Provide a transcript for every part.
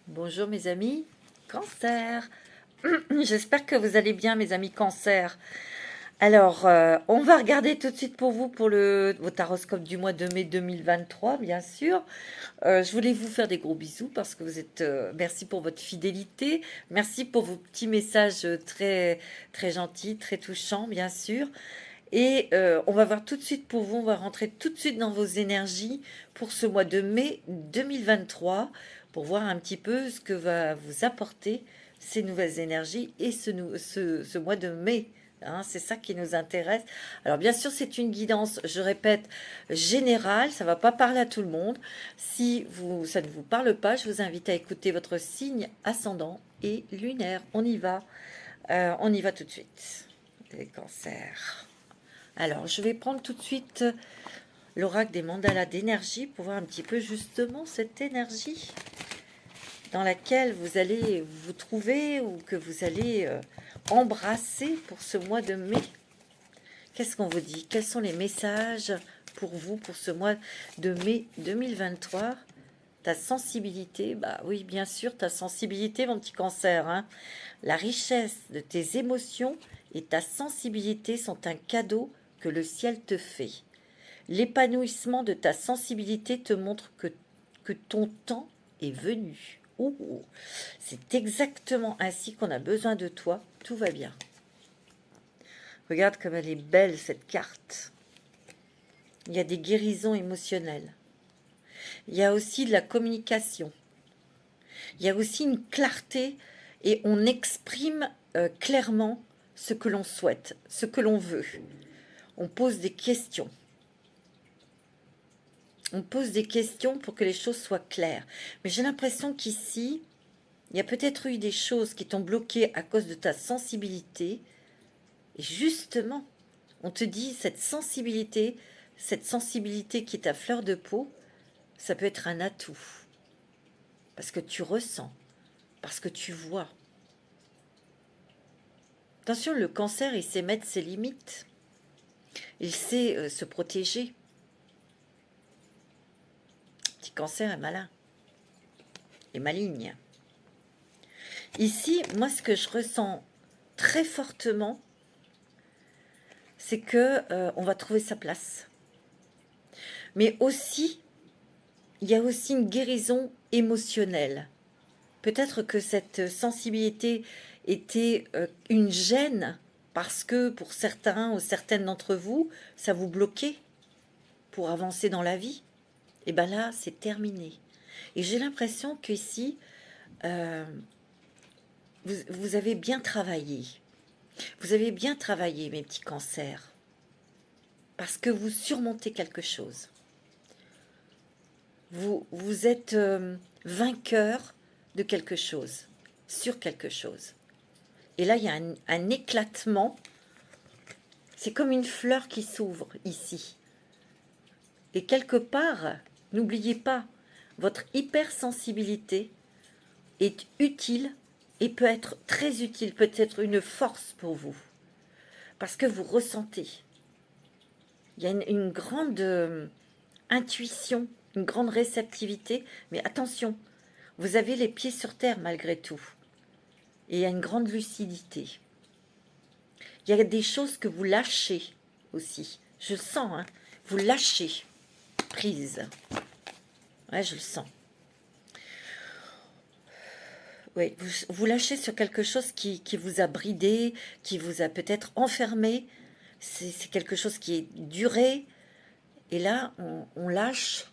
Bonjour mes amis, Cancer. J'espère que vous allez bien mes amis Cancer. Alors, on va regarder tout de suite pour vous pour votre horoscope du mois de mai 2023, bien sûr. Je voulais vous faire des gros bisous parce que vous êtes... merci pour votre fidélité, merci pour vos petits messages très, très gentils, très touchants, bien sûr. Et on va voir tout de suite pour vous, on va rentrer tout de suite dans vos énergies pour ce mois de mai 2023, pour voir un petit peu ce que va vous apporter ces nouvelles énergies et ce mois de mai. Hein, c'est ça qui nous intéresse. Alors bien sûr, c'est une guidance, je répète, générale, ça ne va pas parler à tout le monde. Si ça ne vous parle pas, je vous invite à écouter votre signe ascendant et lunaire. On y va tout de suite. Les cancers. Alors, je vais prendre tout de suite l'oracle des mandalas d'énergie pour voir un petit peu justement cette énergie dans laquelle vous allez vous trouver ou que vous allez embrasser pour ce mois de mai. Qu'est-ce qu'on vous dit? Quels sont les messages pour vous pour ce mois de mai 2023? Ta sensibilité, bah oui, bien sûr, ta sensibilité, mon petit cancer, hein. La richesse de tes émotions et ta sensibilité sont un cadeau que le ciel te fait. L'épanouissement de ta sensibilité te montre que ton temps est venu. Ouh, c'est exactement ainsi qu'on a besoin de toi. Tout va bien. Regarde comme elle est belle, cette carte. Il y a des guérisons émotionnelles. Il y a aussi de la communication. Il y a aussi une clarté et on exprime clairement ce que l'on souhaite, ce que l'on veut. On pose des questions. On pose des questions pour que les choses soient claires. Mais j'ai l'impression qu'ici, il y a peut-être eu des choses qui t'ont bloqué à cause de ta sensibilité. Et justement, on te dit cette sensibilité qui est à fleur de peau, ça peut être un atout. Parce que tu ressens, parce que tu vois. Attention, le cancer, il sait mettre ses limites. Il sait se protéger. Le petit cancer est malin. Et maligne. Ici, moi, ce que je ressens très fortement, c'est que on va trouver sa place. Mais aussi, il y a aussi une guérison émotionnelle. Peut-être que cette sensibilité était une gêne parce que pour certains ou certaines d'entre vous, ça vous bloquait pour avancer dans la vie. Et bien là, c'est terminé. Et j'ai l'impression qu'ici, vous avez bien travaillé. Vous avez bien travaillé, mes petits cancers. Parce que vous surmontez quelque chose. Vous êtes vainqueur de quelque chose, sur quelque chose. Et là, il y a un éclatement. C'est comme une fleur qui s'ouvre ici. Et quelque part, n'oubliez pas, votre hypersensibilité est utile et peut être très utile, peut être une force pour vous. Parce que vous ressentez. Il y a une grande intuition, une grande réceptivité. Mais attention, vous avez les pieds sur terre malgré tout. Et il y a une grande lucidité. Il y a des choses que vous lâchez aussi. Je le sens, hein. Vous lâchez prise. Ouais, je le sens. Oui, vous lâchez sur quelque chose qui vous a bridé, qui vous a peut-être enfermé. C'est quelque chose qui est duré. Et là, on lâche.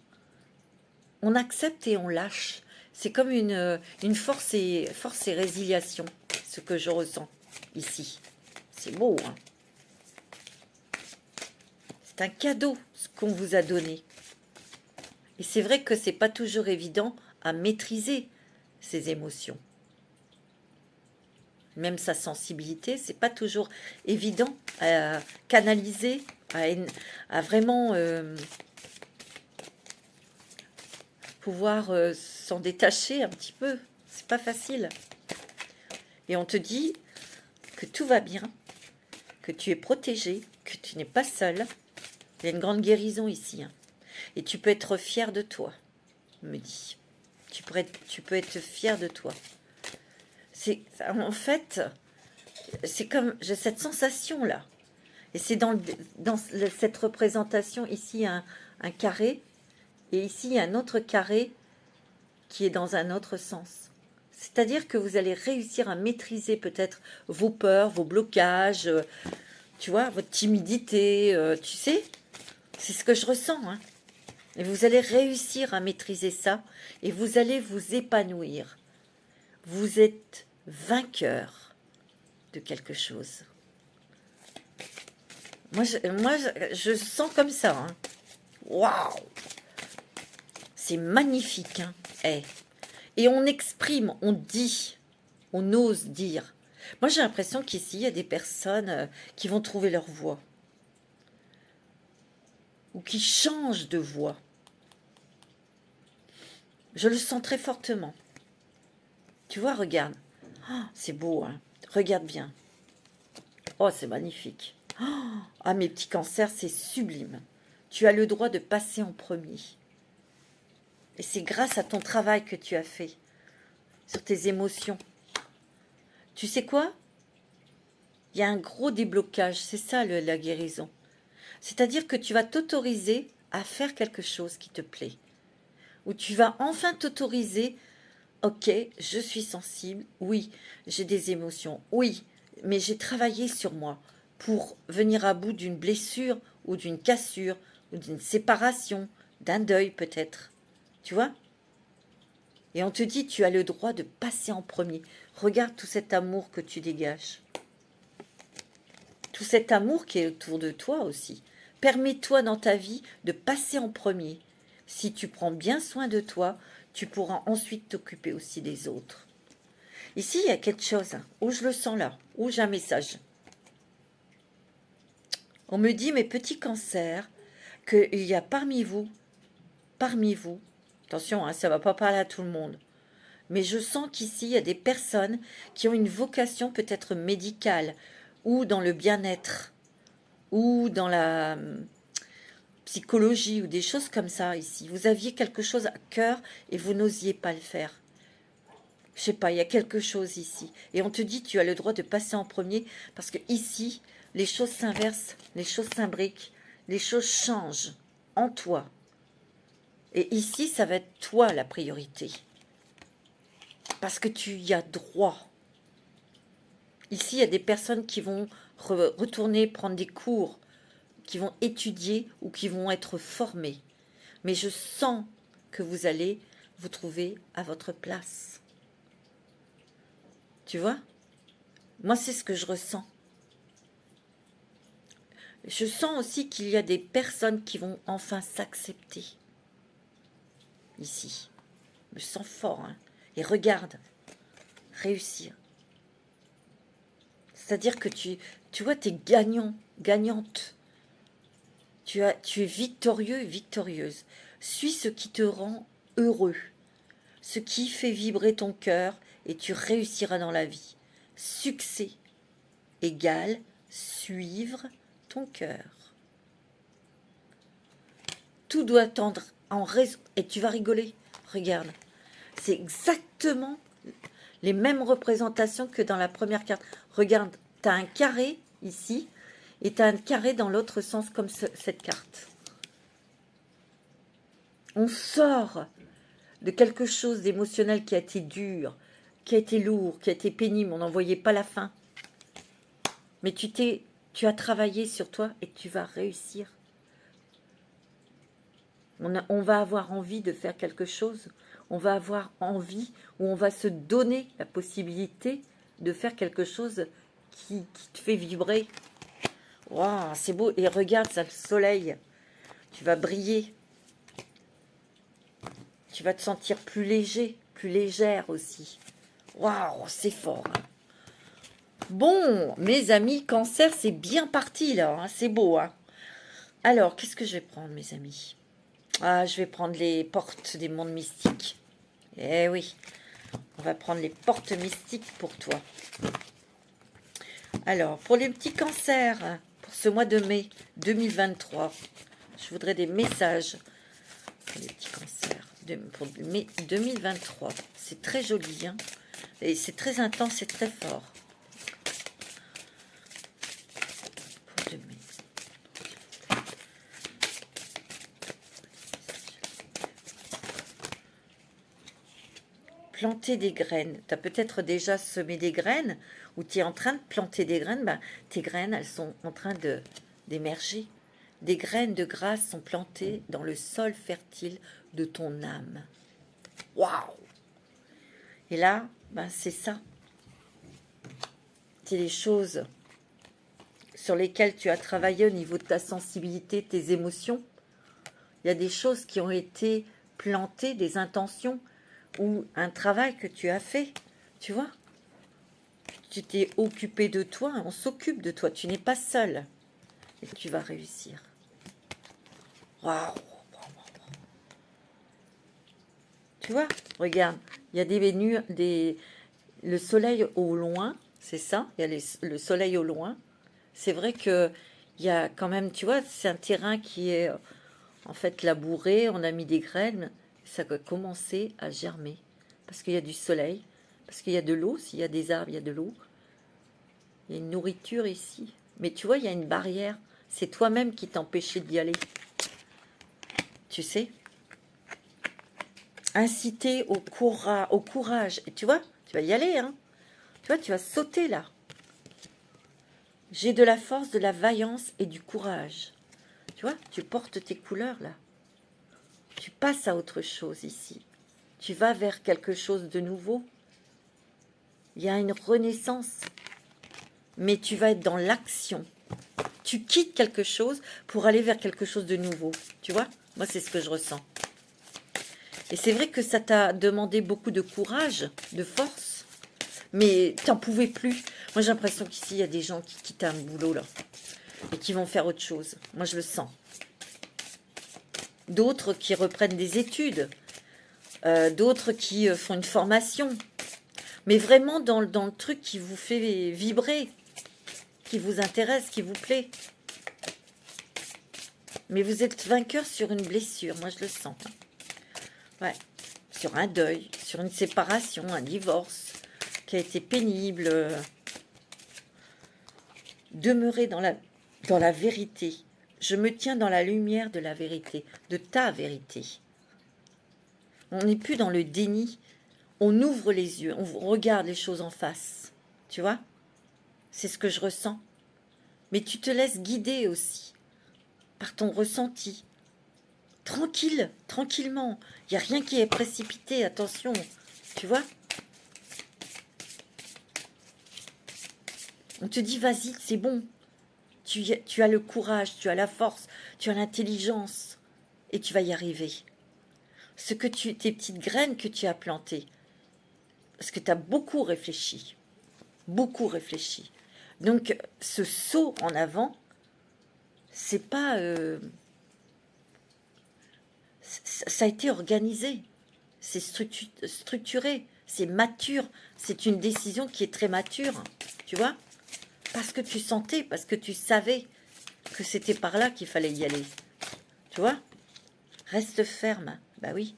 On accepte et on lâche. C'est comme une force et résiliation, ce que je ressens ici. C'est beau, hein. C'est un cadeau, ce qu'on vous a donné. Et c'est vrai que c'est pas toujours évident à maîtriser ses émotions. Même sa sensibilité, c'est pas toujours évident à canaliser, à vraiment pouvoir s'en détacher un petit peu. C'est pas facile. Et on te dit que tout va bien, que tu es protégé, que tu n'es pas seul. Il y a une grande guérison ici, hein. Et tu peux être fier de toi, me dit. tu peux être fier de toi. En fait, c'est comme, j'ai cette sensation-là. Et c'est dans cette représentation, ici, il y a un carré, et ici, il y a un autre carré qui est dans un autre sens. C'est-à-dire que vous allez réussir à maîtriser peut-être vos peurs, vos blocages, tu vois, votre timidité, tu sais, c'est ce que je ressens, hein. Et vous allez réussir à maîtriser ça, et vous allez vous épanouir. Vous êtes vainqueur de quelque chose. Moi, je sens comme ça, hein. Waouh! C'est magnifique, hein. Et on exprime, on dit, on ose dire. Moi, j'ai l'impression qu'ici, il y a des personnes qui vont trouver leur voix. Ou qui changent de voix. Je le sens très fortement. Tu vois, regarde. Oh, c'est beau, hein. Regarde bien. Oh, c'est magnifique. Ah, mes petits cancers, c'est sublime. Tu as le droit de passer en premier. Et c'est grâce à ton travail que tu as fait sur tes émotions. Tu sais quoi? Il y a un gros déblocage, c'est ça la guérison. C'est-à-dire que tu vas t'autoriser à faire quelque chose qui te plaît. Ou tu vas enfin t'autoriser, ok, je suis sensible, oui, j'ai des émotions, oui, mais j'ai travaillé sur moi pour venir à bout d'une blessure ou d'une cassure ou d'une séparation, d'un deuil peut-être. Tu vois? Et on te dit, tu as le droit de passer en premier. Regarde tout cet amour que tu dégages. Tout cet amour qui est autour de toi aussi. Permets-toi dans ta vie de passer en premier. Si tu prends bien soin de toi, tu pourras ensuite t'occuper aussi des autres. Ici, il y a quelque chose, hein, où je le sens là, où j'ai un message. On me dit, mes petits cancers, qu'il y a parmi vous, attention, hein, ça ne va pas parler à tout le monde, mais je sens qu'ici, il y a des personnes qui ont une vocation peut-être médicale, ou dans le bien-être, ou dans la psychologie, ou des choses comme ça ici. Vous aviez quelque chose à cœur et vous n'osiez pas le faire. Je sais pas, il y a quelque chose ici. Et on te dit, tu as le droit de passer en premier, parce que ici, les choses s'inversent, les choses s'imbriquent, les choses changent en toi. Et ici, ça va être toi la priorité. Parce que tu y as droit. Ici, il y a des personnes qui vont retourner prendre des cours, qui vont étudier ou qui vont être formées. Mais je sens que vous allez vous trouver à votre place. Tu vois? Moi, c'est ce que je ressens. Je sens aussi qu'il y a des personnes qui vont enfin s'accepter. Ici. Je me sens fort, hein. Et regarde. Réussir. C'est-à-dire que tu vois, tu es gagnant, gagnante. Tu es victorieux et victorieuse. Suis ce qui te rend heureux. Ce qui fait vibrer ton cœur et tu réussiras dans la vie. Succès égale suivre ton cœur. Tout doit tendre en raison. Et tu vas rigoler. Regarde. C'est exactement les mêmes représentations que dans la première carte. Regarde, tu as un carré ici et tu as un carré dans l'autre sens comme cette carte. On sort de quelque chose d'émotionnel qui a été dur, qui a été lourd, qui a été pénible. On n'en voyait pas la fin. Mais tu as travaillé sur toi et tu vas réussir. On va avoir envie de faire quelque chose. On va avoir envie ou on va se donner la possibilité de faire quelque chose qui te fait vibrer. Waouh, c'est beau. Et regarde, ça, le soleil. Tu vas briller. Tu vas te sentir plus léger, plus légère aussi. Waouh, c'est fort. Hein. Bon, mes amis, cancer, c'est bien parti là. Hein, c'est beau. Hein. Alors, qu'est-ce que je vais prendre, mes amis? Ah, je vais prendre les portes des mondes mystiques. Eh oui, on va prendre les portes mystiques pour toi. Alors, pour les petits cancers, pour ce mois de mai 2023, je voudrais des messages pour les petits cancers. pour mai 2023. C'est très joli, hein, et c'est très intense et très fort. Pour de mai. Planter des graines. Tu as peut-être déjà semé des graines ou tu es en train de planter des graines. Ben, tes graines, elles sont en train d'émerger. Des graines de grâce sont plantées dans le sol fertile de ton âme. Waouh! Et là, ben, c'est ça. C'est les choses sur lesquelles tu as travaillé au niveau de ta sensibilité, tes émotions. Il y a des choses qui ont été plantées, des intentions ou un travail que tu as fait, tu vois. Tu t'es occupé de toi, on s'occupe de toi, tu n'es pas seul. Et tu vas réussir. Waouh! Tu vois, regarde, il y a le soleil au loin, c'est ça, il y a le soleil au loin. C'est vrai que il y a quand même, tu vois, c'est un terrain qui est en fait labouré, on a mis des graines, ça va commencer à germer. Parce qu'il y a du soleil, parce qu'il y a de l'eau, s'il y a des arbres, il y a de l'eau. Il y a une nourriture ici. Mais tu vois, il y a une barrière. C'est toi-même qui t'empêchais d'y aller. Tu sais? Inciter au courage. Et tu vois, tu vas y aller, hein? Tu vois, tu vas sauter là. J'ai de la force, de la vaillance et du courage. Tu vois, tu portes tes couleurs là. Tu passes à autre chose ici. Tu vas vers quelque chose de nouveau. Il y a une renaissance. Mais tu vas être dans l'action. Tu quittes quelque chose pour aller vers quelque chose de nouveau. Tu vois? Moi, c'est ce que je ressens. Et c'est vrai que ça t'a demandé beaucoup de courage, de force, mais tu n'en pouvais plus. Moi, j'ai l'impression qu'ici, il y a des gens qui quittent un boulot, là, et qui vont faire autre chose. Moi, je le sens. D'autres qui reprennent des études, d'autres qui font une formation, mais vraiment dans le truc qui vous fait vibrer, qui vous intéresse, qui vous plaît. Mais vous êtes vainqueur sur une blessure, moi je le sens. Ouais, sur un deuil, sur une séparation, un divorce qui a été pénible. Demeurer dans la vérité. Je me tiens dans la lumière de la vérité, de ta vérité. On n'est plus dans le déni. On ouvre les yeux, on regarde les choses en face. Tu vois? C'est ce que je ressens. Mais tu te laisses guider aussi par ton ressenti. Tranquille, tranquillement. Il n'y a rien qui est précipité, attention. Tu vois? On te dit, vas-y, c'est bon. Tu as le courage, tu as la force, tu as l'intelligence. Et tu vas y arriver. Tes petites graines que tu as plantées. Parce que tu as beaucoup réfléchi. Beaucoup réfléchi. Donc, ce saut en avant, c'est pas... ça a été organisé. C'est structuré. C'est mature. C'est une décision qui est très mature. Tu vois? Parce que tu sentais, parce que tu savais que c'était par là qu'il fallait y aller. Tu vois? Reste ferme. Bah oui.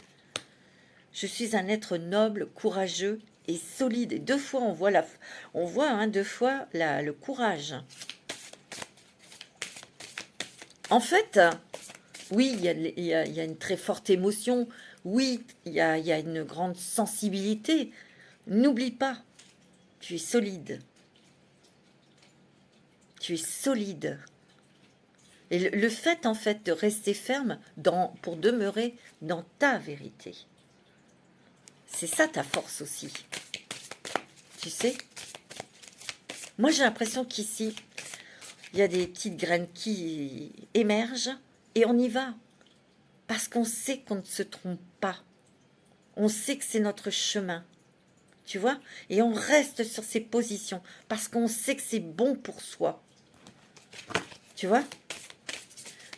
Je suis un être noble, courageux et solide. Et deux fois, on voit hein, deux fois le courage. En fait, oui, il y a une très forte émotion. Oui, il y a une grande sensibilité. N'oublie pas, tu es solide. Tu es solide. Et le fait, en fait, de rester ferme pour demeurer dans ta vérité. C'est ça ta force aussi. Tu sais? Moi, j'ai l'impression qu'ici, il y a des petites graines qui émergent et on y va. Parce qu'on sait qu'on ne se trompe pas. On sait que c'est notre chemin. Tu vois? Et on reste sur ces positions parce qu'on sait que c'est bon pour soi. Tu vois?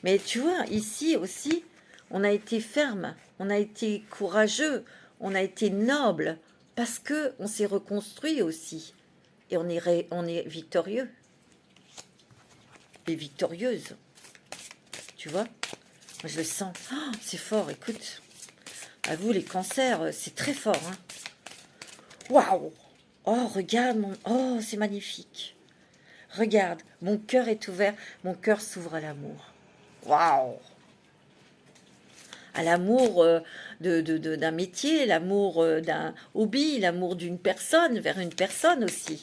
Mais tu vois, ici aussi, on a été ferme, on a été courageux, on a été noble parce que on s'est reconstruit aussi. Et on est victorieux. Et victorieuse. Tu vois? Moi, je le sens. Oh, c'est fort, écoute. À vous, les cancers, c'est très fort. Hein. Waouh! Oh, regarde, oh, c'est magnifique. Regarde, mon cœur est ouvert, mon cœur s'ouvre à l'amour. Waouh! À l'amour d'un métier, l'amour d'un hobby, l'amour d'une personne, vers une personne aussi.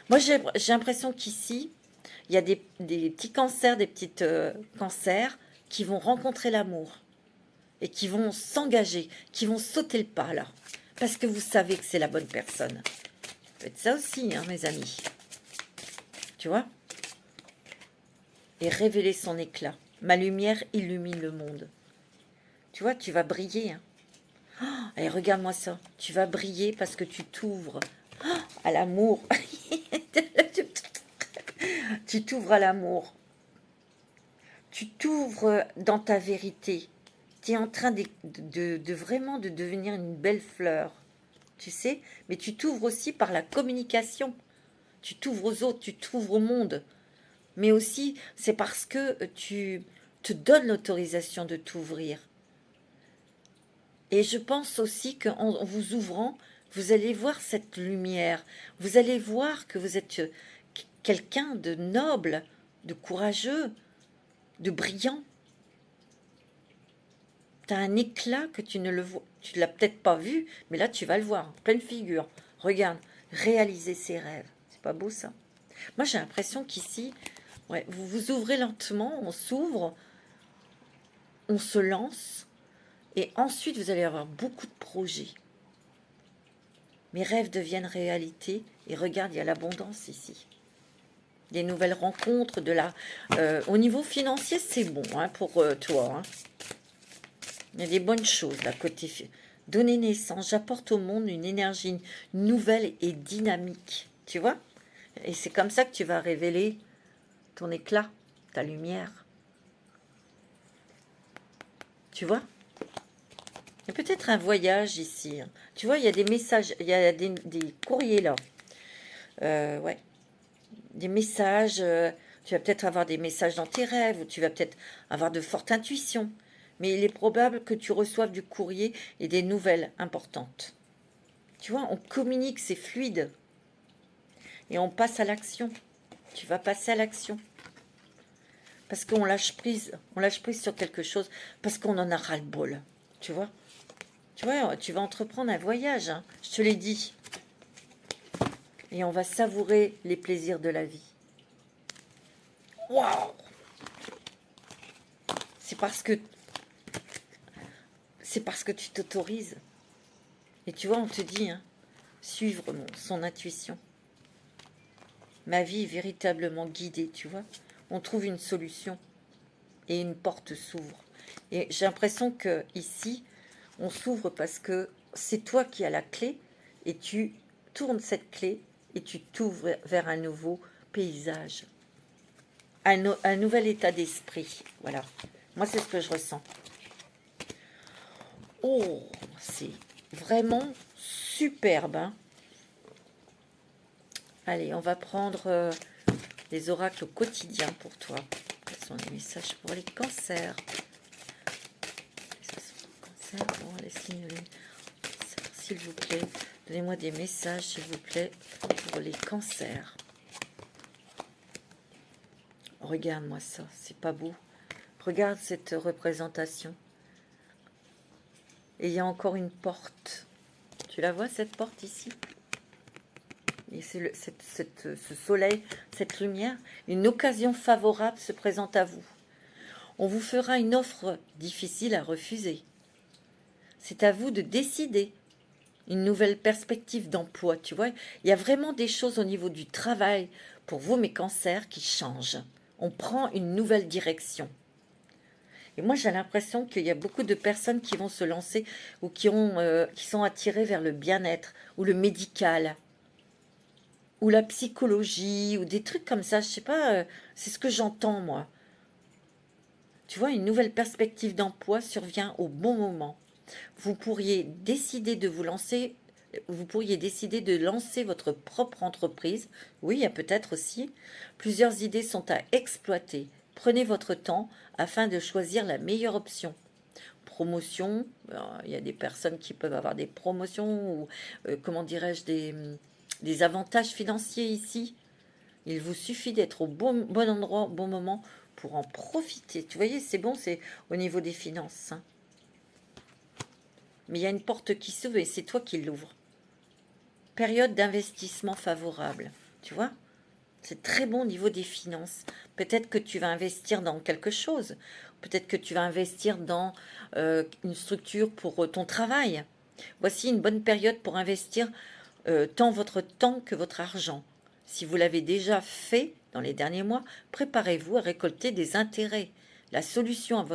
Moi, j'ai l'impression qu'ici, il y a des petits cancers, des petites cancers qui vont rencontrer l'amour et qui vont s'engager, qui vont sauter le pas là, parce que vous savez que c'est la bonne personne. Faites ça aussi, hein, mes amis. Tu vois? Et révéler son éclat. Ma lumière illumine le monde. Tu vois, tu vas briller. Hein. Oh, allez, regarde-moi ça. Tu vas briller parce que tu t'ouvres à l'amour. Tu t'ouvres à l'amour. Tu t'ouvres dans ta vérité. Tu es en train de vraiment de devenir une belle fleur. Tu sais, mais tu t'ouvres aussi par la communication. Tu t'ouvres aux autres, tu t'ouvres au monde. Mais aussi, c'est parce que tu te donnes l'autorisation de t'ouvrir. Et je pense aussi qu'en vous ouvrant, vous allez voir cette lumière. Vous allez voir que vous êtes quelqu'un de noble, de courageux, de brillant. Tu as un éclat que tu ne le vois, tu ne l'as peut-être pas vu, mais là tu vas le voir, en pleine figure. Regarde, réaliser ses rêves. C'est pas beau ça? Moi j'ai l'impression qu'ici, ouais, vous vous ouvrez lentement, on s'ouvre, on se lance, et ensuite vous allez avoir beaucoup de projets. Mes rêves deviennent réalité, et regarde, il y a l'abondance ici. Des nouvelles rencontres, au niveau financier, c'est bon hein, pour toi. Hein. Il y a des bonnes choses là, côté donner naissance. J'apporte au monde une énergie nouvelle et dynamique. Tu vois? Et c'est comme ça que tu vas révéler ton éclat, ta lumière. Tu vois? Il y a peut-être un voyage ici. Hein. Tu vois, il y a des messages, il y a des courriers là. Ouais. Des messages. Tu vas peut-être avoir des messages dans tes rêves, ou tu vas peut-être avoir de fortes intuitions. Mais il est probable que tu reçoives du courrier et des nouvelles importantes. Tu vois, on communique, c'est fluide. Et on passe à l'action. Tu vas passer à l'action. Parce qu'on lâche prise. On lâche prise sur quelque chose. Parce qu'on en a ras-le-bol. Tu vois? Tu vois, tu vas entreprendre un voyage. Hein, je te l'ai dit. Et on va savourer les plaisirs de la vie. Waouh! C'est parce que tu t'autorises. Et tu vois, on te dit, hein, suivre son intuition. Ma vie est véritablement guidée, tu vois. On trouve une solution et une porte s'ouvre. Et j'ai l'impression que ici, on s'ouvre parce que c'est toi qui as la clé et tu tournes cette clé et tu t'ouvres vers un nouveau paysage, un nouvel état d'esprit. Voilà. Moi, c'est ce que je ressens. Oh, c'est vraiment superbe. Hein. Allez, on va prendre les oracles au quotidien pour toi. Quels sont les messages pour les cancers? Bon, les signes, s'il vous plaît. Donnez-moi des messages, s'il vous plaît, pour les cancers. Regarde-moi ça, c'est pas beau. Regarde cette représentation. Et il y a encore une porte. Tu la vois, cette porte ici? Et c'est ce soleil, cette lumière. Une occasion favorable se présente à vous. On vous fera une offre difficile à refuser. C'est à vous de décider. Une nouvelle perspective d'emploi, tu vois. Il y a vraiment des choses au niveau du travail pour vous, mes cancers, qui changent. On prend une nouvelle direction. Et moi, j'ai l'impression qu'il y a beaucoup de personnes qui vont se lancer ou qui sont attirées vers le bien-être ou le médical ou la psychologie ou des trucs comme ça. Je sais pas, c'est ce que j'entends, moi. Tu vois, une nouvelle perspective d'emploi survient au bon moment. Vous pourriez décider de lancer votre propre entreprise. Oui, il y a peut-être aussi. Plusieurs idées sont à exploiter. Prenez votre temps afin de choisir la meilleure option. promotions. Alors, il y a des personnes qui peuvent avoir des promotions ou, comment dirais-je, des avantages financiers ici. Il vous suffit d'être au bon endroit, au bon moment pour en profiter. Tu voyez, c'est bon, c'est au niveau des finances, hein. Mais il y a une porte qui s'ouvre et c'est toi qui l'ouvres. Période d'investissement favorable, tu vois? C'est très bon au niveau des finances. Peut-être que tu vas investir dans quelque chose. Peut-être que tu vas investir dans une structure pour ton travail. Voici une bonne période pour investir tant votre temps que votre argent. Si vous l'avez déjà fait dans les derniers mois, préparez-vous à récolter des intérêts. La solution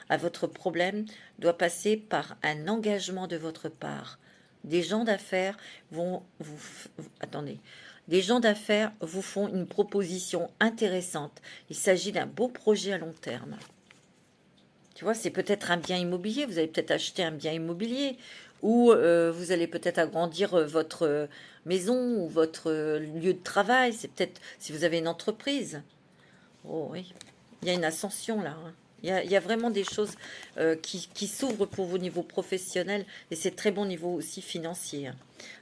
à votre problème doit passer par un engagement de votre part. Des gens d'affaires vont vous... Attendez. Des gens d'affaires vous font une proposition intéressante. Il s'agit d'un beau projet à long terme. Tu vois, c'est peut-être un bien immobilier. Vous allez peut-être acheter un bien immobilier. Ou vous allez peut-être agrandir votre maison ou votre lieu de travail. C'est peut-être si vous avez une entreprise. Oh oui, il y a une ascension là, hein. Il y a vraiment des choses qui s'ouvrent pour vos niveaux professionnels et c'est très bon niveau aussi financier, hein.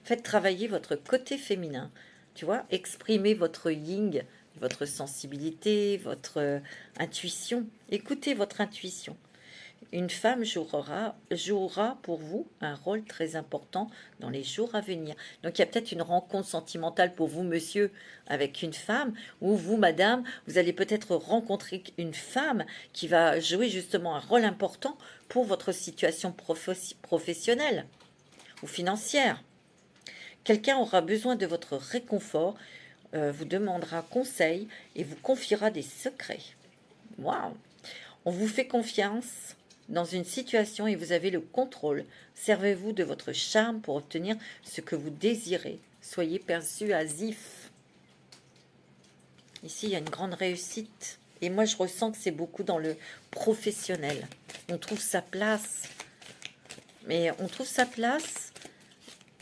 Faites travailler votre côté féminin, tu vois, exprimez votre yin, votre sensibilité, votre intuition. Écoutez votre intuition. Une femme jouera pour vous un rôle très important dans les jours à venir. Donc il y a peut-être une rencontre sentimentale pour vous, monsieur, avec une femme, ou vous, madame, vous allez peut-être rencontrer une femme qui va jouer justement un rôle important pour votre situation professionnelle ou financière. Quelqu'un aura besoin de votre réconfort, vous demandera conseil et vous confiera des secrets. Waouh! On vous fait confiance dans une situation et vous avez le contrôle. Servez-vous de votre charme pour obtenir ce que vous désirez. Soyez persuasif. Ici, il y a une grande réussite. Et moi, je ressens que c'est beaucoup dans le professionnel. On trouve sa place. Mais on trouve sa place,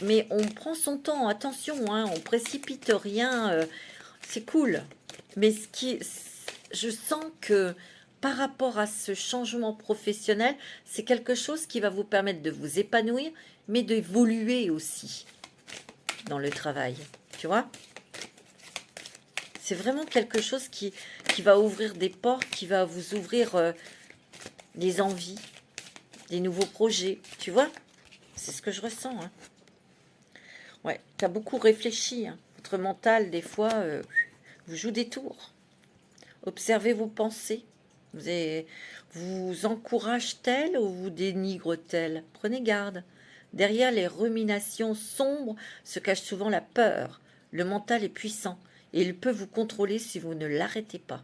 mais on prend son temps. Attention, hein, on précipite rien. C'est cool. Mais je sens que par rapport à ce changement professionnel, c'est quelque chose qui va vous permettre de vous épanouir, mais d'évoluer aussi dans le travail. Tu vois? C'est vraiment quelque chose qui va ouvrir des portes, qui va vous ouvrir des envies, des nouveaux projets. Tu vois? C'est ce que je ressens, hein. Ouais, tu as beaucoup réfléchi, hein. Votre mental, des fois, vous joue des tours. Observez vos pensées. Vous encourage-t-elle ou vous dénigre-t-elle? Prenez garde. Derrière les ruminations sombres se cache souvent la peur. Le mental est puissant et il peut vous contrôler si vous ne l'arrêtez pas,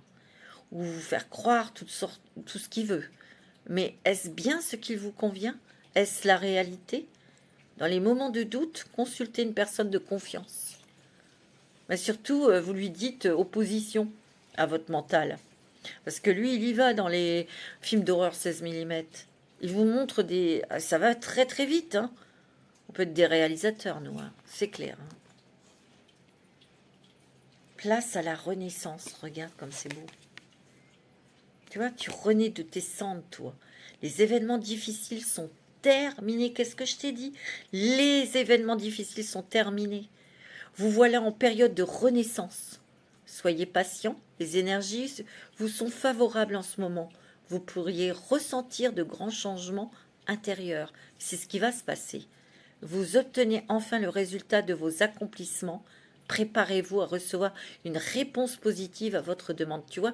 ou vous faire croire tout ce qu'il veut. Mais est-ce bien ce qu'il vous convient? Est-ce la réalité? Dans les moments de doute, consultez une personne de confiance. Mais surtout, vous lui dites opposition à votre mental. Parce que lui, il y va dans les films d'horreur 16 mm. Il vous montre des... Ça va très très vite, hein. On peut être des réalisateurs, nous, hein. C'est clair, hein. Place à la renaissance. Regarde comme c'est beau. Tu vois, tu renais de tes cendres, toi. Les événements difficiles sont terminés. Qu'est-ce que je t'ai dit? Les événements difficiles sont terminés. Vous voilà en période de renaissance. Soyez patient, les énergies vous sont favorables en ce moment. Vous pourriez ressentir de grands changements intérieurs. C'est ce qui va se passer. Vous obtenez enfin le résultat de vos accomplissements. Préparez-vous à recevoir une réponse positive à votre demande. Tu vois,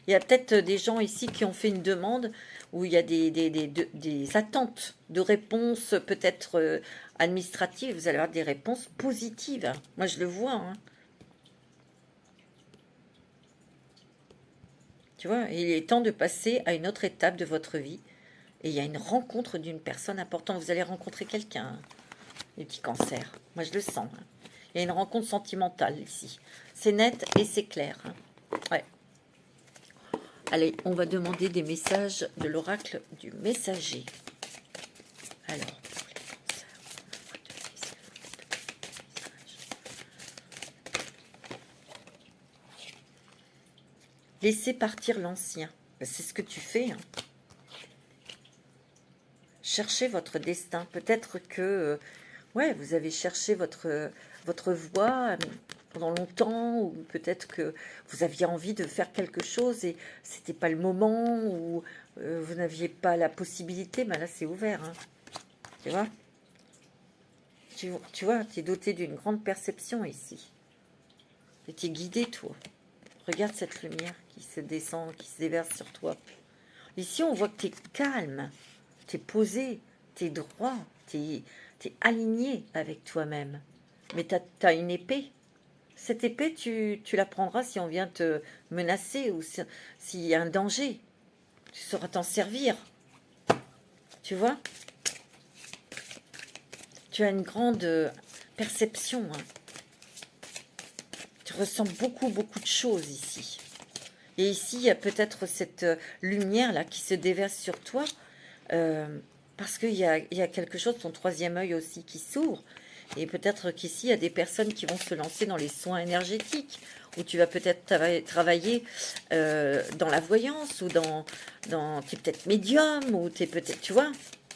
il y a peut-être des gens ici qui ont fait une demande où il y a des attentes de réponses peut-être administratives. Vous allez avoir des réponses positives. Moi, je le vois, hein. Tu vois, il est temps de passer à une autre étape de votre vie. Et il y a une rencontre d'une personne importante. Vous allez rencontrer quelqu'un, hein, les petits cancers. Moi, je le sens, hein. Il y a une rencontre sentimentale ici. C'est net et c'est clair, hein. Ouais. Allez, on va demander des messages de l'oracle du messager. Alors, laissez partir l'ancien. C'est ce que tu fais, hein. cherchez votre destin. Peut-être que ouais, vous avez cherché votre voie pendant longtemps, ou peut-être que vous aviez envie de faire quelque chose et c'était pas le moment, ou vous n'aviez pas la possibilité. Mais là, c'est ouvert, hein. Tu vois? Tu vois, tu es doté d'une grande perception ici. Et tu es guidé, toi. Regarde cette lumière qui se descend, qui se déverse sur toi. Ici, on voit que tu es calme, tu es posé, tu es droit, tu es aligné avec toi-même. Mais tu as une épée. Cette épée, tu la prendras si on vient te menacer ou s'il y a un danger. Tu sauras t'en servir. Tu vois? Tu as une grande perception, hein. Tu ressens beaucoup, beaucoup de choses ici. Et ici, il y a peut-être cette lumière-là qui se déverse sur toi, parce qu'il y a quelque chose, ton troisième œil aussi, qui s'ouvre. Et peut-être qu'ici, il y a des personnes qui vont se lancer dans les soins énergétiques, où tu vas peut-être travailler dans la voyance, ou tu es peut-être médium, ou tu es peut-être, tu vois,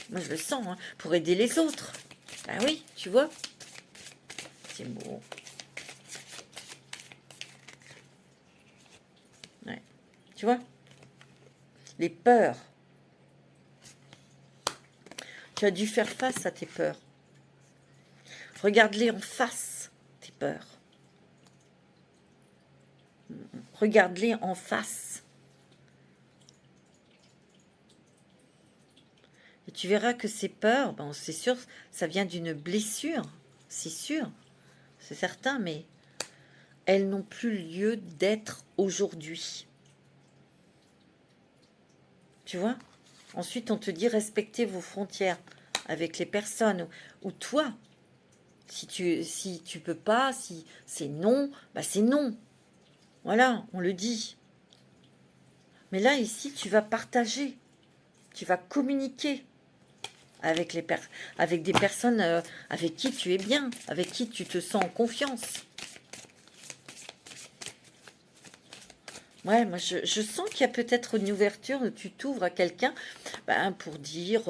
moi je le sens, hein, pour aider les autres. Ah oui, tu vois, c'est beau. Ouais. Tu vois, les peurs. Tu as dû faire face à tes peurs. Regarde-les en face, tes peurs. Regarde-les en face. Et tu verras que ces peurs, bon, c'est sûr, ça vient d'une blessure, c'est sûr, c'est certain, mais elles n'ont plus lieu d'être aujourd'hui. Tu vois? Ensuite, on te dit respectez vos frontières avec les personnes, ou toi, si tu peux pas, si c'est non, bah c'est non. Voilà, on le dit. Mais là, ici, tu vas partager, tu vas communiquer avec, avec des personnes avec qui tu es bien, avec qui tu te sens en confiance. Ouais, moi, je sens qu'il y a peut-être une ouverture, tu t'ouvres à quelqu'un pour dire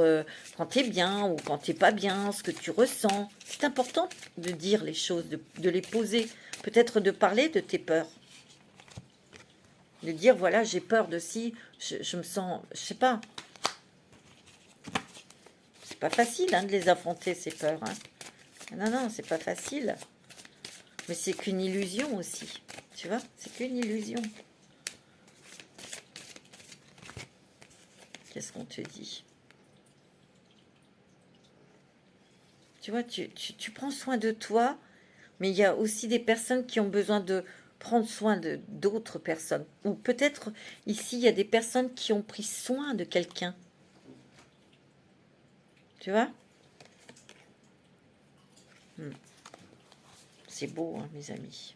quand tu es bien ou quand tu n'es pas bien, ce que tu ressens. C'est important de dire les choses, de les poser, peut-être de parler de tes peurs. De dire, voilà, j'ai peur de ci, je me sens, je sais pas. C'est pas facile hein, de les affronter, ces peurs. Hein. Non, non, c'est pas facile. Mais c'est qu'une illusion aussi. Tu vois, c'est qu'une illusion. Qu'est-ce qu'on te dit? Tu vois, tu prends soin de toi, mais il y a aussi des personnes qui ont besoin de prendre soin d'autres personnes. Ou peut-être ici, il y a des personnes qui ont pris soin de quelqu'un. Tu vois? C'est beau, hein, mes amis.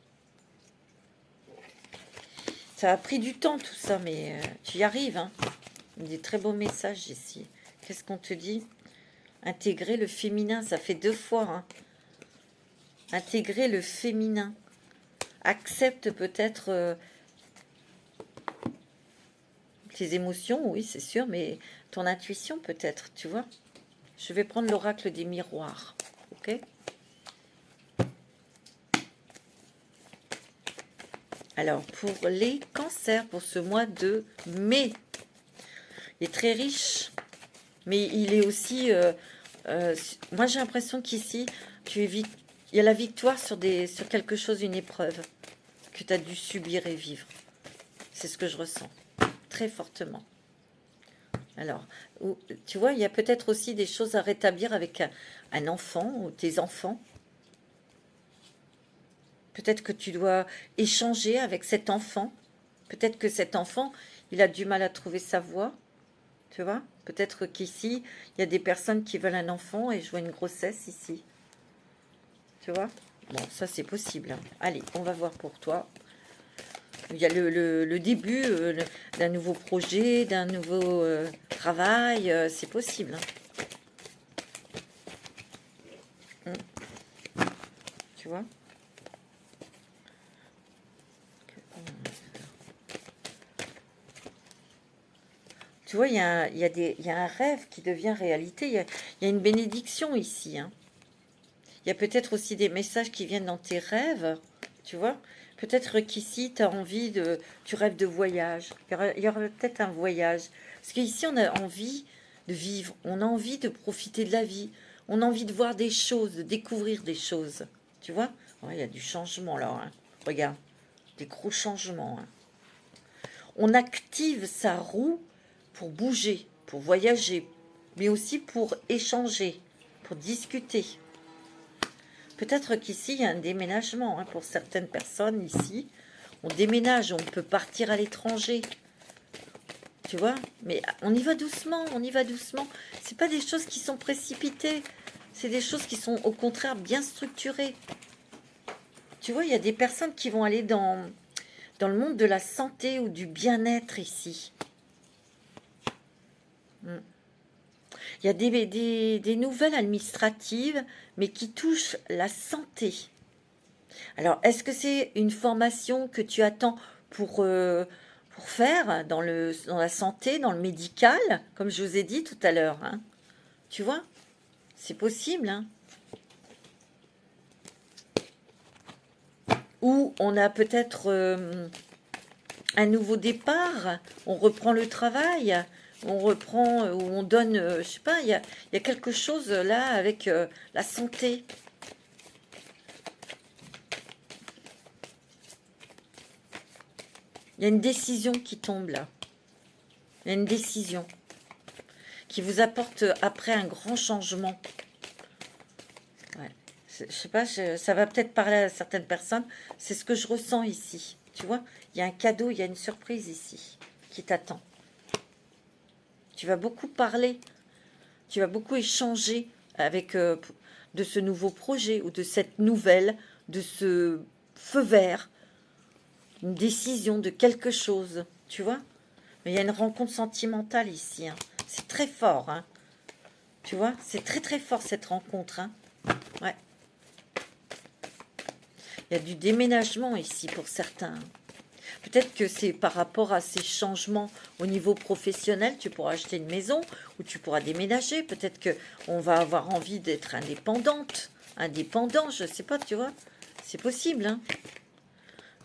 Ça a pris du temps, tout ça, mais tu y arrives. Hein. Des très beaux messages ici. Qu'est-ce qu'on te dit? Intégrer le féminin, ça fait 2 fois. Hein. Intégrer le féminin. Accepte peut-être tes émotions, oui, c'est sûr, mais ton intuition peut-être, tu vois. Je vais prendre l'oracle des miroirs, ok? Alors, pour les cancers, pour ce mois de mai, il est très riche, mais il est aussi... moi, j'ai l'impression qu'ici, il y a la victoire sur quelque chose, une épreuve que tu as dû subir et vivre. C'est ce que je ressens, très fortement. Alors, tu vois, il y a peut-être aussi des choses à rétablir avec un enfant ou tes enfants. Peut-être que tu dois échanger avec cet enfant. Peut-être que cet enfant, il a du mal à trouver sa voie. Tu vois? Peut-être qu'ici, il y a des personnes qui veulent un enfant et je vois une grossesse ici. Tu vois? Bon, ça c'est possible. Hein. Allez, on va voir pour toi. Il y a le début d'un nouveau projet, d'un nouveau travail. C'est possible. Hein. Tu vois? Tu vois, il y a un rêve qui devient réalité. Il y a une bénédiction ici, hein. Il y a peut-être aussi des messages qui viennent dans tes rêves, tu vois. Peut-être qu'ici, tu rêves de voyage. Il y aura peut-être un voyage. Parce qu'ici, on a envie de vivre. On a envie de profiter de la vie. On a envie de voir des choses, de découvrir des choses. Tu vois? Ouais, il y a du changement là, hein. Regarde, des gros changements, hein. On active sa roue pour bouger, pour voyager, mais aussi pour échanger, pour discuter. Peut-être qu'ici, il y a un déménagement, hein, pour certaines personnes ici. On déménage, on peut partir à l'étranger. Tu vois? Mais on y va doucement, on y va doucement. C'est pas des choses qui sont précipitées. C'est des choses qui sont au contraire bien structurées. Tu vois, il y a des personnes qui vont aller dans le monde de la santé ou du bien-être ici. Mm. Il y a des nouvelles administratives, mais qui touchent la santé. Alors, est-ce que c'est une formation que tu attends pour faire dans la santé, dans le médical, comme je vous ai dit tout à l'heure, hein? Tu vois? C'est possible, hein? Ou on a peut-être un nouveau départ, on reprend le travail, on reprend, ou on donne, je sais pas, il y a quelque chose là avec la santé. Il y a une décision qui tombe là. Il y a une décision qui vous apporte après un grand changement. Ouais. Je sais pas, ça va peut-être parler à certaines personnes. C'est ce que je ressens ici. Tu vois, il y a un cadeau, il y a une surprise ici qui t'attend. Tu vas beaucoup parler, tu vas beaucoup échanger avec de ce nouveau projet ou de cette nouvelle, de ce feu vert, une décision de quelque chose, tu vois. Mais il y a une rencontre sentimentale ici, hein. C'est très fort, hein. Tu vois, c'est très très fort cette rencontre, hein. Ouais. Il y a du déménagement ici pour certains. Peut-être que c'est par rapport à ces changements au niveau professionnel, tu pourras acheter une maison ou tu pourras déménager. Peut-être que on va avoir envie d'être indépendante, indépendant, je sais pas, tu vois. C'est possible, hein.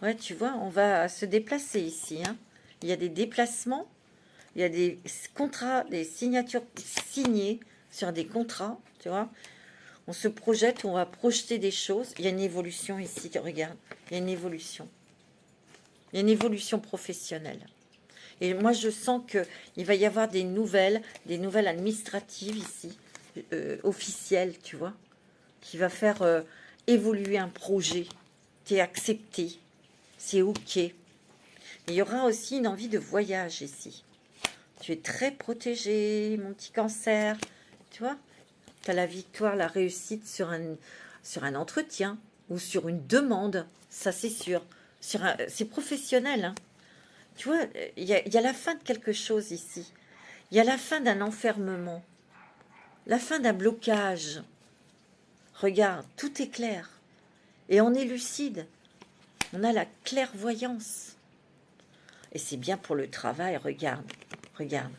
Ouais, tu vois, on va se déplacer ici, hein. Il y a des déplacements, il y a des contrats, des signatures signées sur des contrats, tu vois. On se projette, on va projeter des choses. Il y a une évolution ici, regarde. Il y a une évolution. Il y a une évolution professionnelle. Et moi, je sens qu'il va y avoir des nouvelles administratives ici, officielles, tu vois, qui va faire évoluer un projet. Tu es accepté, c'est OK. Et il y aura aussi une envie de voyage ici. Tu es très protégé, mon petit cancer, tu vois. Tu as la victoire, la réussite sur un entretien ou sur une demande, ça c'est sûr. C'est professionnel, hein. Tu vois, il y a la fin de quelque chose ici. Il y a la fin d'un enfermement, la fin d'un blocage. Regarde, tout est clair. Et on est lucide. On a la clairvoyance. Et c'est bien pour le travail, regarde. Regarde.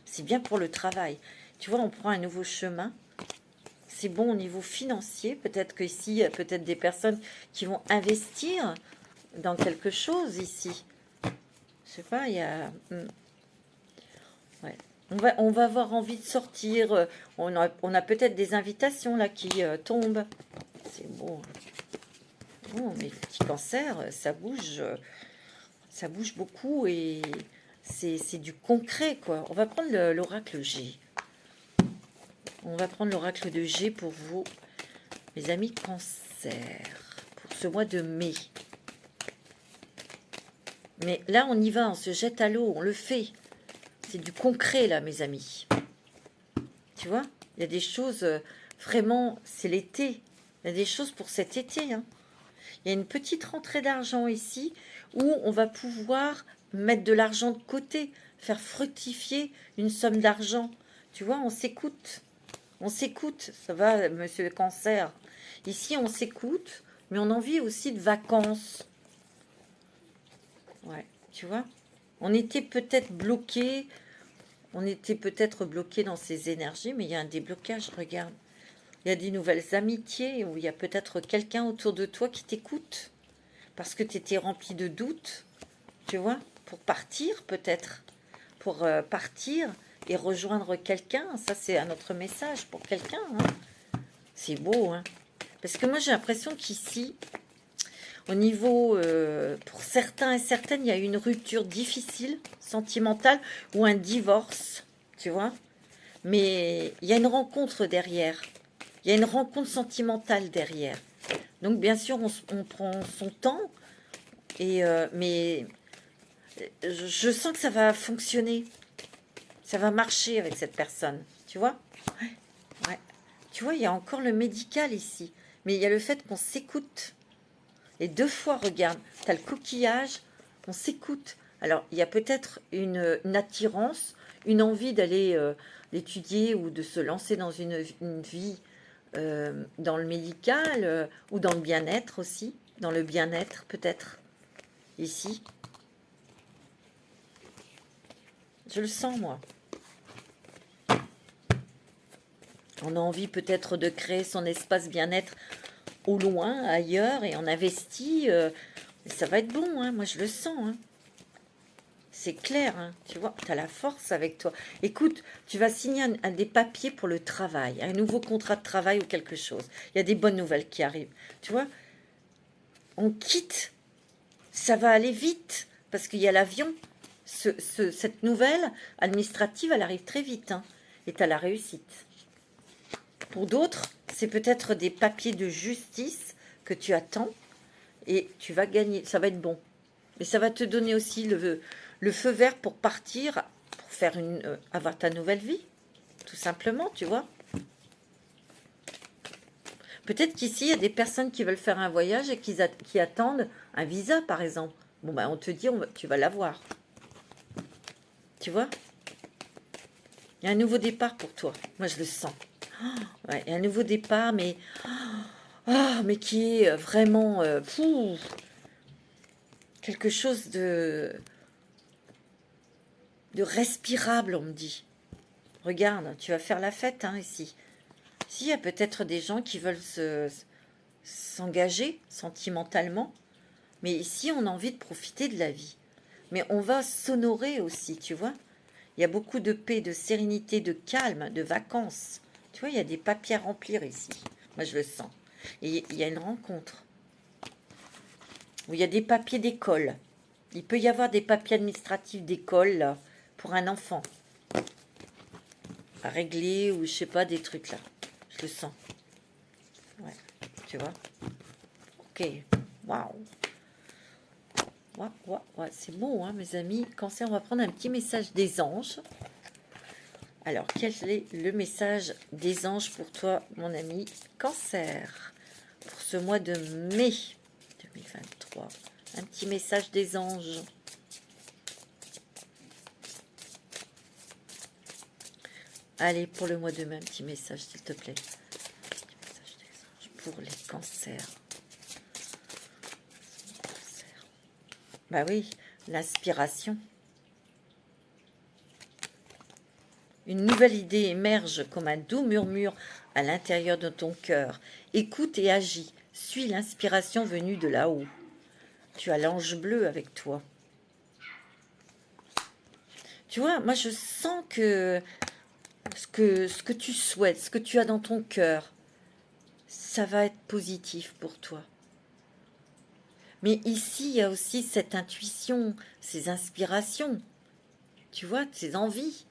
C'est bien pour le travail. Tu vois, on prend un nouveau chemin. C'est bon au niveau financier. Peut-être qu'ici, il y a peut-être des personnes qui vont investir dans quelque chose ici. Je sais pas, il y a... Ouais. On va avoir envie de sortir. On a peut-être des invitations là qui tombent. C'est beau. Bon, mais le petit cancer, ça bouge beaucoup et c'est du concret, quoi. On va prendre l'oracle G. On va prendre l'oracle de G pour vous, mes amis cancer, pour ce mois de mai. Mais là, on y va, on se jette à l'eau, on le fait. C'est du concret, là, mes amis. Tu vois, il y a des choses, vraiment, c'est l'été. Il y a des choses pour cet été, hein. Il y a une petite rentrée d'argent ici où on va pouvoir mettre de l'argent de côté, faire fructifier une somme d'argent. Tu vois, on s'écoute. On s'écoute. Ça va, monsieur le cancer. Ici, on s'écoute, mais on a envie aussi de vacances. Ouais, tu vois. On était peut-être bloqué On était peut-être bloqué dans ces énergies, mais il y a un déblocage, regarde. Il y a des nouvelles amitiés, où il y a peut-être quelqu'un autour de toi qui t'écoute. Parce que tu étais rempli de doutes, tu vois, pour partir peut-être. Pour partir et rejoindre quelqu'un. Ça, c'est un autre message pour quelqu'un. Hein. C'est beau, hein. Parce que moi, j'ai l'impression qu'ici, au niveau, pour certains et certaines, il y a une rupture difficile, sentimentale, ou un divorce, tu vois. Mais il y a une rencontre derrière. Il y a une rencontre sentimentale derrière. Donc, bien sûr, on prend son temps, mais je sens que ça va fonctionner. Ça va marcher avec cette personne, tu vois. Ouais, ouais. Tu vois, il y a encore le médical ici. Mais il y a le fait qu'on s'écoute. Et 2 fois, regarde, tu as le coquillage, on s'écoute. Alors, il y a peut-être une attirance, une envie d'aller l'étudier ou de se lancer dans une vie dans le médical ou dans le bien-être aussi. Dans le bien-être, peut-être, ici. Je le sens, moi. On a envie peut-être de créer son espace bien-être au loin, ailleurs, et on investit. Ça va être bon, hein, moi je le sens. Hein. C'est clair, hein, tu vois, tu as la force avec toi. Écoute, tu vas signer des papiers pour le travail, un nouveau contrat de travail ou quelque chose. Il y a des bonnes nouvelles qui arrivent. Tu vois, on quitte, ça va aller vite, parce qu'il y a l'avion. Cette nouvelle administrative, elle arrive très vite, hein, et tu as la réussite. Pour d'autres, c'est peut-être des papiers de justice que tu attends et tu vas gagner. Ça va être bon. Mais ça va te donner aussi le feu vert pour partir, pour faire avoir ta nouvelle vie. Tout simplement, tu vois. Peut-être qu'ici, il y a des personnes qui veulent faire un voyage et qui attendent un visa, par exemple. Bon, ben, on te dit, tu vas l'avoir. Tu vois. Il y a un nouveau départ pour toi. Moi, je le sens. Oh, ouais, il y a un nouveau départ, mais... mais qui est vraiment... quelque chose de respirable, on me dit. Regarde, tu vas faire la fête, hein, ici. Ici, il y a peut-être des gens qui veulent s'engager sentimentalement, mais ici, on a envie de profiter de la vie. Mais on va s'honorer aussi, tu vois. Il y a beaucoup de paix, de sérénité, de calme, de vacances. Tu vois, il y a des papiers à remplir ici. Moi, je le sens. Et il y a une rencontre où il y a des papiers d'école. Il peut y avoir des papiers administratifs d'école, là, pour un enfant. À régler, ou je sais pas, des trucs, là. Je le sens. Ouais, tu vois. Ok, waouh. Ouais, c'est beau, hein, mes amis. Cancer, on va prendre un petit message des anges. Alors, quel est le message des anges pour toi, mon ami Cancer, pour ce mois de mai 2023? Un petit message des anges. Allez, pour le mois de mai, un petit message, s'il te plaît. Un petit message des anges pour les cancers. Bah oui, l'inspiration. Une nouvelle idée émerge comme un doux murmure à l'intérieur de ton cœur. Écoute et agis. Suis l'inspiration venue de là-haut. Tu as l'ange bleu avec toi. Tu vois, moi je sens que ce que tu souhaites, ce que tu as dans ton cœur, ça va être positif pour toi. Mais ici, il y a aussi cette intuition, ces inspirations, tu vois, ces envies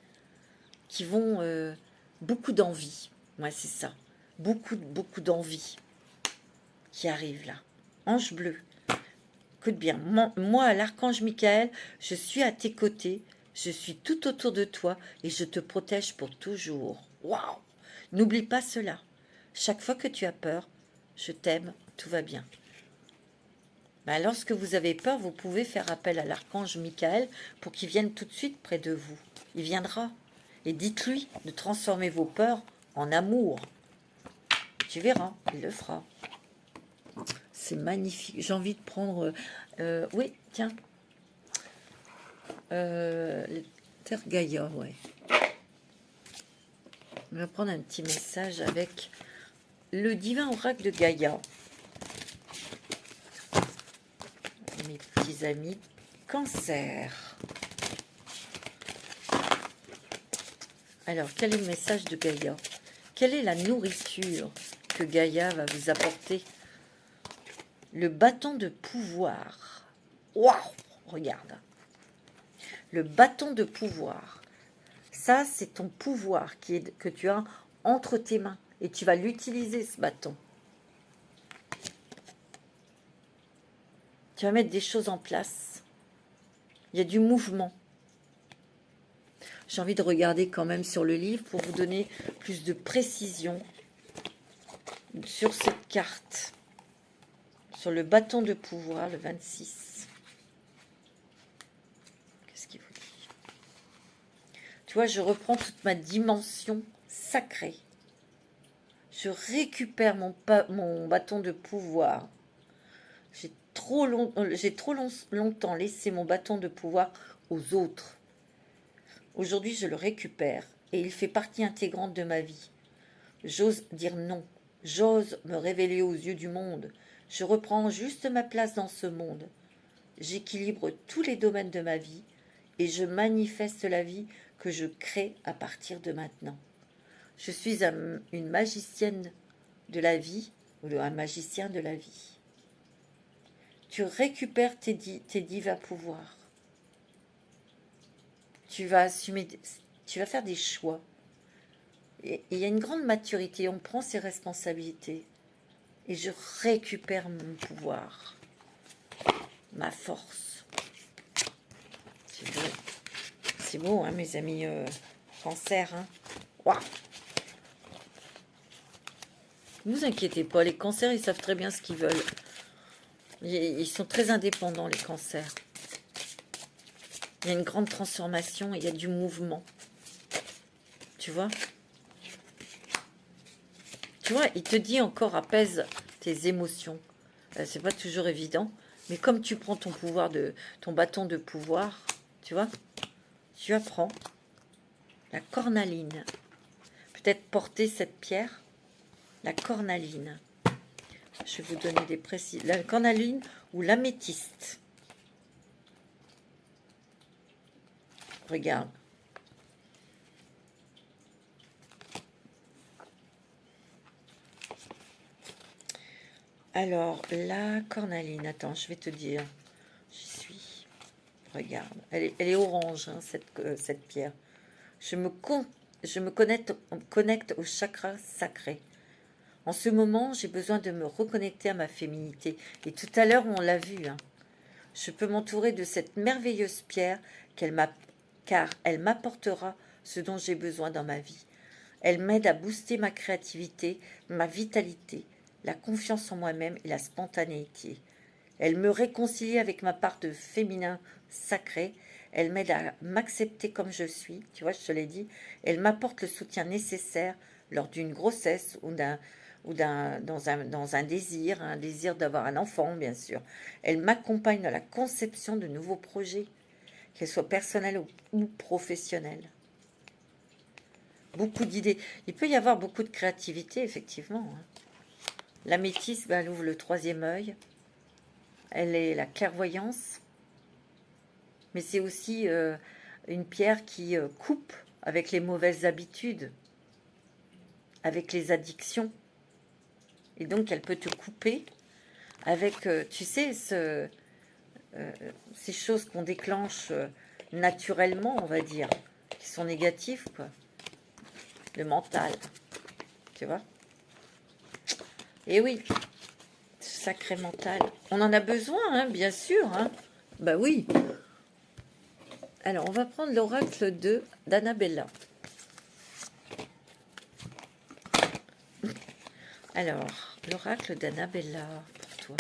qui vont... beaucoup d'envie. Ouais, c'est ça. Beaucoup d'envie qui arrive là. Ange bleu. Écoute bien, moi, l'archange Michael, je suis à tes côtés, je suis tout autour de toi et je te protège pour toujours. Waouh! N'oublie pas cela. Chaque fois que tu as peur, je t'aime, tout va bien. Ben, lorsque vous avez peur, vous pouvez faire appel à l'archange Michael pour qu'il vienne tout de suite près de vous. Il viendra. Et dites-lui de transformer vos peurs en amour. Tu verras, il le fera. C'est magnifique. J'ai envie de prendre... oui, tiens. Terre Gaïa, ouais. On va prendre un petit message avec le divin oracle de Gaïa. Mes petits amis Cancer. Alors, quel est le message de Gaïa? Quelle est la nourriture que Gaïa va vous apporter? Le bâton de pouvoir. Waouh! Regarde. Le bâton de pouvoir. Ça, c'est ton pouvoir que tu as entre tes mains. Et tu vas l'utiliser, ce bâton. Tu vas mettre des choses en place. Il y a du mouvement. J'ai envie de regarder quand même sur le livre pour vous donner plus de précision sur cette carte. Sur le bâton de pouvoir, le 26. Qu'est-ce qu'il vous dit? Tu vois, je reprends toute ma dimension sacrée. Je récupère mon bâton de pouvoir. J'ai trop longtemps laissé mon bâton de pouvoir aux autres. Aujourd'hui, je le récupère et il fait partie intégrante de ma vie. J'ose dire non. J'ose me révéler aux yeux du monde. Je reprends juste ma place dans ce monde. J'équilibre tous les domaines de ma vie et je manifeste la vie que je crée à partir de maintenant. Je suis une magicienne de la vie ou un magicien de la vie. Tu récupères tes divins pouvoirs. Tu vas assumer, tu vas faire des choix. Et il y a une grande maturité, on prend ses responsabilités. Et je récupère mon pouvoir, ma force. C'est beau. C'est beau, hein, mes amis Cancer. Hein. Waouh! Ne vous inquiétez pas, les cancers, ils savent très bien ce qu'ils veulent. Ils sont très indépendants, les cancers. Il y a une grande transformation, il y a du mouvement. Tu vois? Tu vois, il te dit encore, apaise tes émotions. C'est pas toujours évident. Mais comme tu prends ton pouvoir ton bâton de pouvoir, tu vois, tu apprends la cornaline. Peut-être porter cette pierre, la cornaline. Je vais vous donner des précis. La cornaline ou l'améthyste. Regarde. Alors, la cornaline, attends, je vais te dire. J'y suis. Regarde, elle est orange, hein, cette pierre. Je me connecte au chakra sacré. En ce moment, j'ai besoin de me reconnecter à ma féminité. Et tout à l'heure, on l'a vu. Hein. Je peux m'entourer de cette merveilleuse pierre car elle m'apportera ce dont j'ai besoin dans ma vie. Elle m'aide à booster ma créativité, ma vitalité, la confiance en moi-même et la spontanéité. Elle me réconcilie avec ma part de féminin sacré. Elle m'aide à m'accepter comme je suis, tu vois, je te l'ai dit. Elle m'apporte le soutien nécessaire lors d'une grossesse ou dans un désir d'avoir un enfant, bien sûr. Elle m'accompagne dans la conception de nouveaux projets, qu'elles soient personnels ou professionnels. Beaucoup d'idées. Il peut y avoir beaucoup de créativité, effectivement. Hein. L'améthyste, elle ouvre le troisième œil. Elle est la clairvoyance. Mais c'est aussi une pierre qui coupe avec les mauvaises habitudes, avec les addictions. Et donc, elle peut te couper avec, tu sais, ces choses qu'on déclenche naturellement, on va dire, qui sont négatives, quoi. Le mental, tu vois. Et oui, sacré mental. On en a besoin, hein, bien sûr. Hein. Bah oui. Alors, on va prendre l'oracle d'Annabella. Alors, l'oracle d'Annabella pour toi.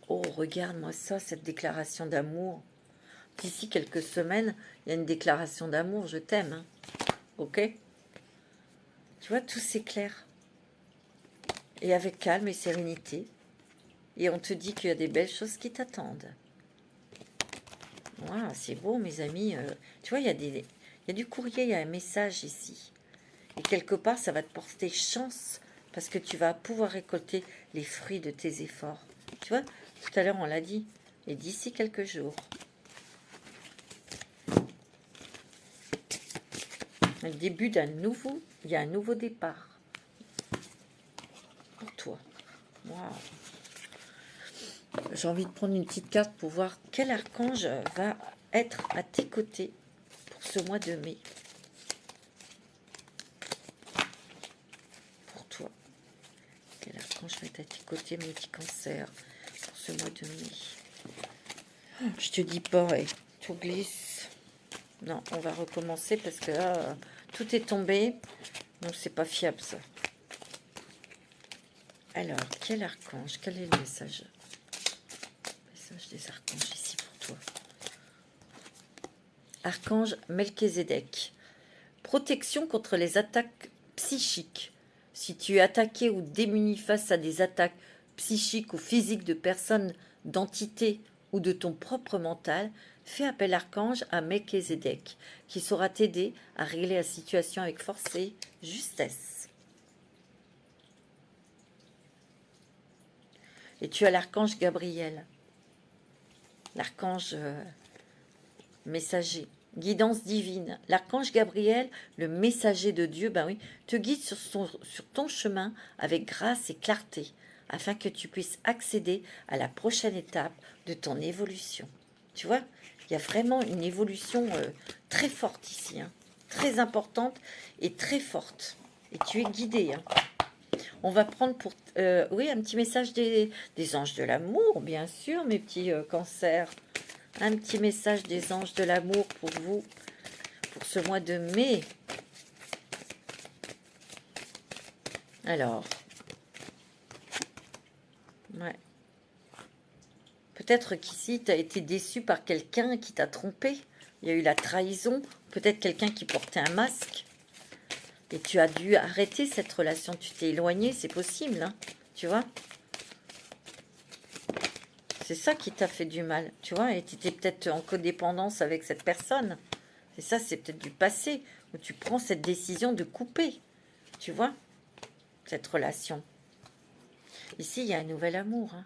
Oh, regarde-moi ça, cette déclaration d'amour. D'ici quelques semaines, il y a une déclaration d'amour, je t'aime. Hein. Ok? Tu vois, tout s'éclaire. Et avec calme et sérénité. Et on te dit qu'il y a des belles choses qui t'attendent. Wow, c'est beau, mes amis. Tu vois, il y a du courrier, il y a un message ici. Et quelque part, ça va te porter chance parce que tu vas pouvoir récolter les fruits de tes efforts. Tu vois, tout à l'heure, on l'a dit. Et d'ici quelques jours. Le début il y a un nouveau départ. Pour toi. Waouh. J'ai envie de prendre une petite carte pour voir quel archange va être à tes côtés pour ce mois de mai. Pour toi. Quel archange va être à tes côtés, mes petits cancers, pour ce mois de mai. Je te dis pas, ouais, tout glisse. Non, on va recommencer parce que là, tout est tombé. Donc, c'est pas fiable, ça. Alors, quel archange? Quel est le message? Des archanges ici pour toi. Archange Melchizedek. Protection contre les attaques psychiques. Si tu es attaqué ou démuni face à des attaques psychiques ou physiques de personnes, d'entités ou de ton propre mental, fais appel archange à Melchizedek, qui saura t'aider à régler la situation avec force et justesse. Et tu as l'archange Gabriel. L'archange messager, guidance divine. L'archange Gabriel, le messager de Dieu, ben oui, te guide sur ton chemin avec grâce et clarté, afin que tu puisses accéder à la prochaine étape de ton évolution. Tu vois, il y a vraiment une évolution très forte ici, hein, très importante et très forte. Et tu es guidé, hein. On va prendre pour oui, un petit message des anges de l'amour, bien sûr, mes petits cancers. Un petit message des anges de l'amour pour vous, pour ce mois de mai. Alors, ouais. Peut-être qu'ici, tu as été déçu par quelqu'un qui t'a trompé. Il y a eu la trahison. Peut-être quelqu'un qui portait un masque. Et tu as dû arrêter cette relation. Tu t'es éloigné, c'est possible, hein, tu vois. C'est ça qui t'a fait du mal, tu vois. Et tu étais peut-être en codépendance avec cette personne. Et ça, c'est peut-être du passé, où tu prends cette décision de couper, tu vois, cette relation. Ici, il y a un nouvel amour, hein.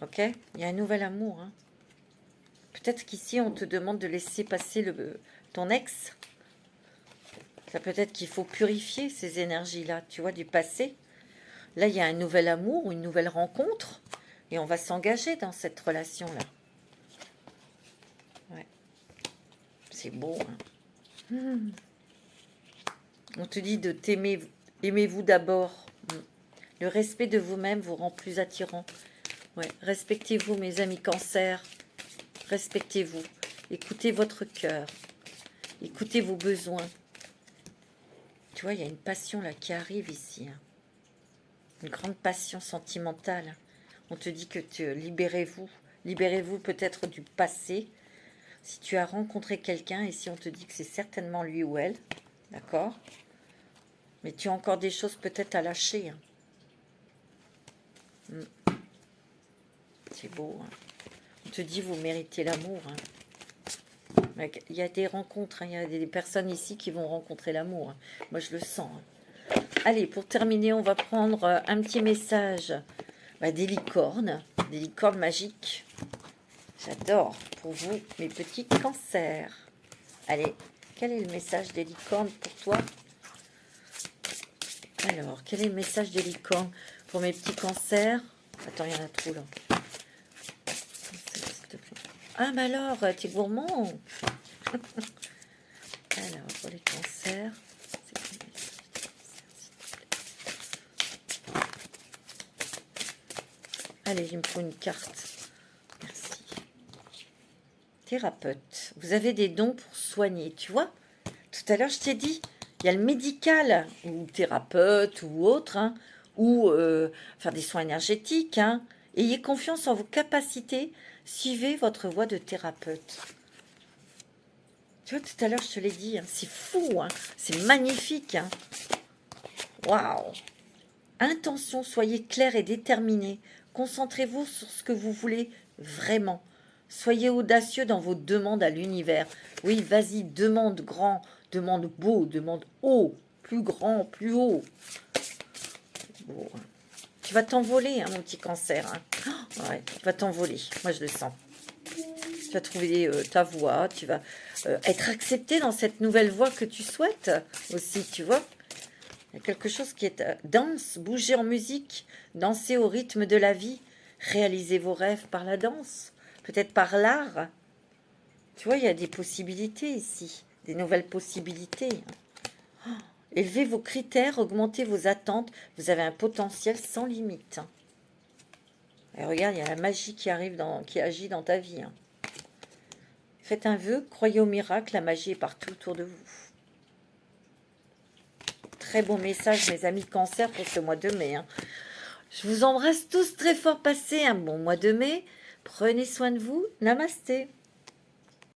Ok? Il y a un nouvel amour, hein. Peut-être qu'ici, on te demande de laisser passer ton ex. Ça peut-être qu'il faut purifier ces énergies-là, tu vois, du passé. Là, il y a un nouvel amour ou une nouvelle rencontre. Et on va s'engager dans cette relation-là. Ouais. C'est beau, hein. On te dit de t'aimer. Aimez-vous d'abord. Le respect de vous-même vous rend plus attirant. Ouais. Respectez-vous, mes amis cancers. Respectez-vous. Écoutez votre cœur. Écoutez vos besoins. Tu vois, il y a une passion là qui arrive ici, hein. Une grande passion sentimentale. On te dit que libérez-vous. Libérez-vous peut-être du passé. Si tu as rencontré quelqu'un, ici on te dit que c'est certainement lui ou elle. D'accord? Mais tu as encore des choses peut-être à lâcher, hein. C'est beau, hein. On te dit vous méritez l'amour, hein. Il y a des rencontres, hein. Il y a des personnes ici qui vont rencontrer l'amour, hein. Moi je le sens, hein. Allez, pour terminer, on va prendre un petit message des licornes magiques. J'adore pour vous, mes petits cancers. Allez, quel est le message des licornes pour toi? Alors, quel est le message des licornes pour mes petits cancers? Attends, il y en a trop là. Ah, mais alors, t'es gourmand. Alors, pour les cancers, c'est quoi le message des cancers, allez, il me faut une carte. Merci. Thérapeute. Vous avez des dons pour soigner, tu vois. Tout à l'heure, je t'ai dit, il y a le médical, ou thérapeute, ou autre, hein, ou faire des soins énergétiques, hein. Ayez confiance en vos capacités. Suivez votre voie de thérapeute. Tu vois, tout à l'heure, je te l'ai dit, hein, c'est fou, hein, c'est magnifique, hein. Waouh! Intention, soyez clair et déterminé Concentrez-vous sur ce que vous voulez vraiment. Soyez audacieux dans vos demandes à l'univers. Oui, vas-y, demande grand, demande beau, demande haut, plus grand, plus haut. Bon, tu vas t'envoler, hein, mon petit cancer. Hein. Oh, ouais, tu vas t'envoler. Moi, je le sens. Tu vas trouver ta voie. Tu vas être accepté dans cette nouvelle voie que tu souhaites aussi, tu vois. Il y a quelque chose qui est danse, bougez en musique, dansez au rythme de la vie, réalisez vos rêves par la danse, peut-être par l'art. Tu vois, il y a des possibilités ici, des nouvelles possibilités. Oh, élevez vos critères, augmentez vos attentes, vous avez un potentiel sans limite. Et regarde, il y a la magie qui arrive, qui agit dans ta vie. Faites un vœu, croyez au miracle, la magie est partout autour de vous. Très bon message, mes amis cancer, pour ce mois de mai. Hein. Je vous embrasse tous très fort. Passez un bon mois de mai. Prenez soin de vous. Namasté.